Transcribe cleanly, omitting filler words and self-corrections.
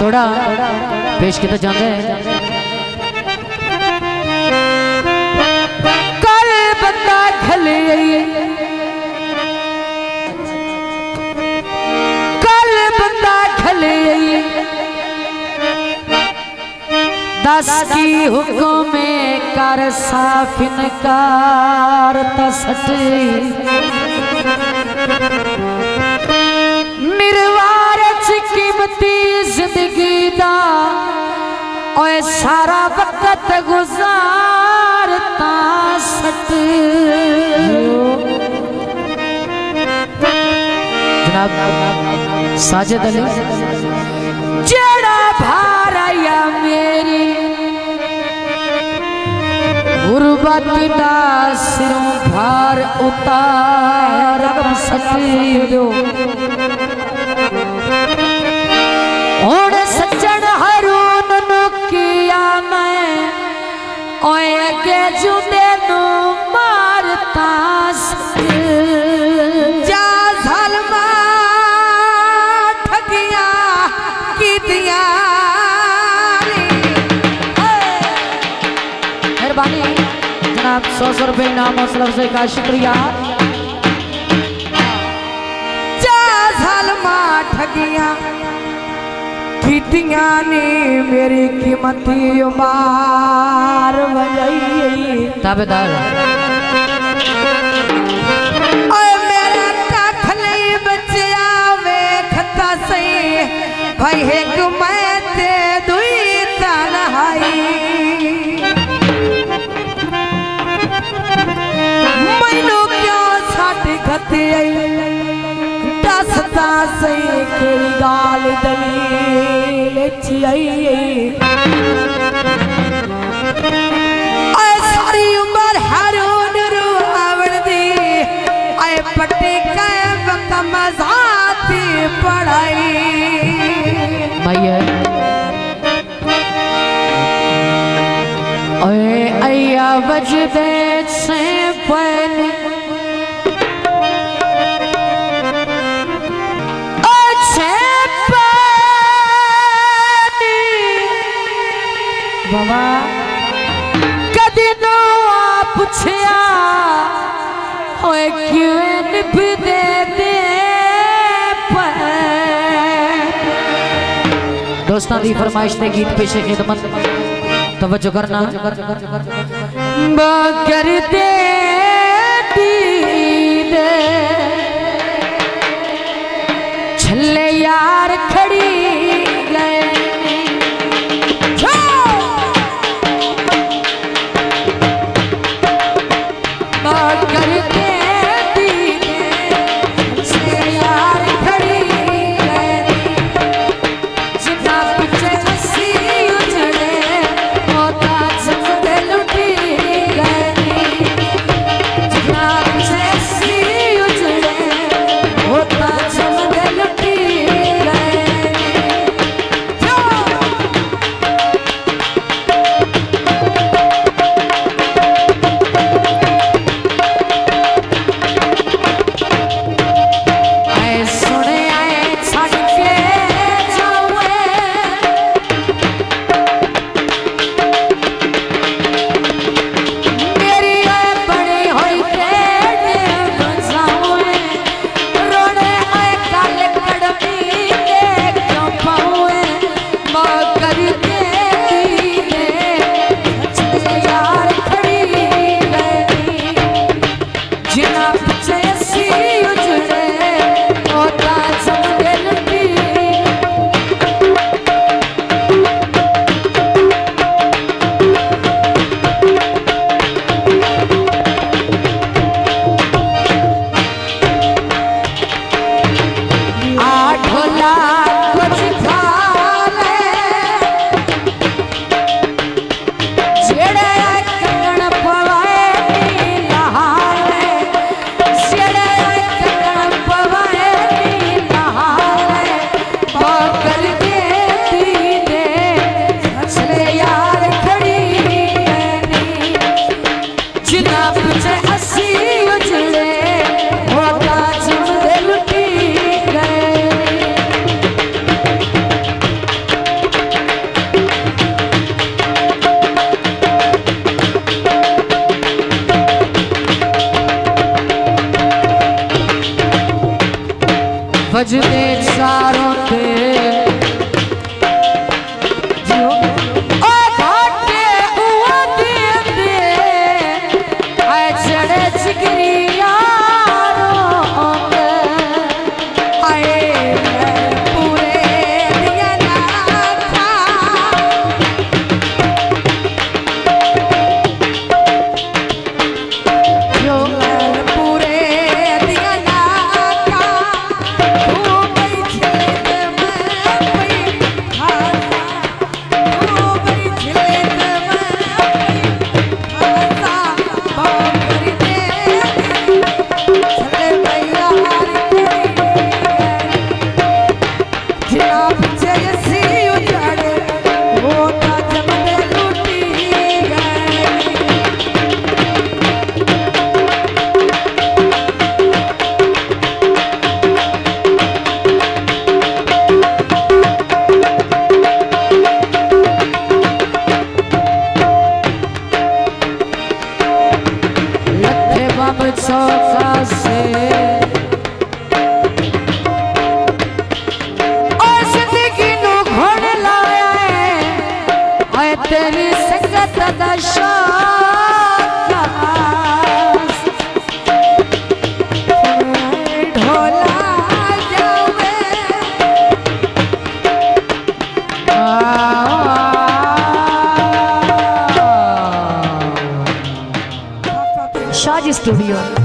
थोड़ा पेश किया जाता है। कल बंदा खले दस की हुक्म कर साफिन कार तसट निर्वार कीमती जिंदगी दा ओए सारा वक्त गुजारता सट। जनाब साजिद अली जेड़ा भार आया मेरी गुरबत दा सिरों भार उतार सको हुण सज्जन रून नु किया मैं ओए अगे जुदे नु मारता जा ज़ालिमा ठगिया की दिया मेहरबानी जनाब 100 रुपये इनाम असलफ से का शुक्रिया। जा ज़ालिमा ठगिया कीतियां ने मेरी कीमती उमार वजई ताबेदार ओए मेरा कख नहीं बचिया वेखता सही भाई एक मैं ते दुई तन्हाई मैनू क्यों छट खते दसता सही केड़ी गाल दलील सारी उम्र हारून रू आवड़ दी आए पट्टी कैब कमजाती पढ़ाई ओए अया वजदे से पहले बाबा कदी नो पूछया होए क्यों निभदे दे दोस्तां दी फरमाइश ते गीत पेशे खिदमत तवज्जो करना बकर दे दीदे छल्ले यार खड़ी गए ना पीछे ऐसी उजाड़े वो ताज में लूटी गई। लथे बम चौका से तेरी संगत दशा ढोला जावे शाज स्टूडियो।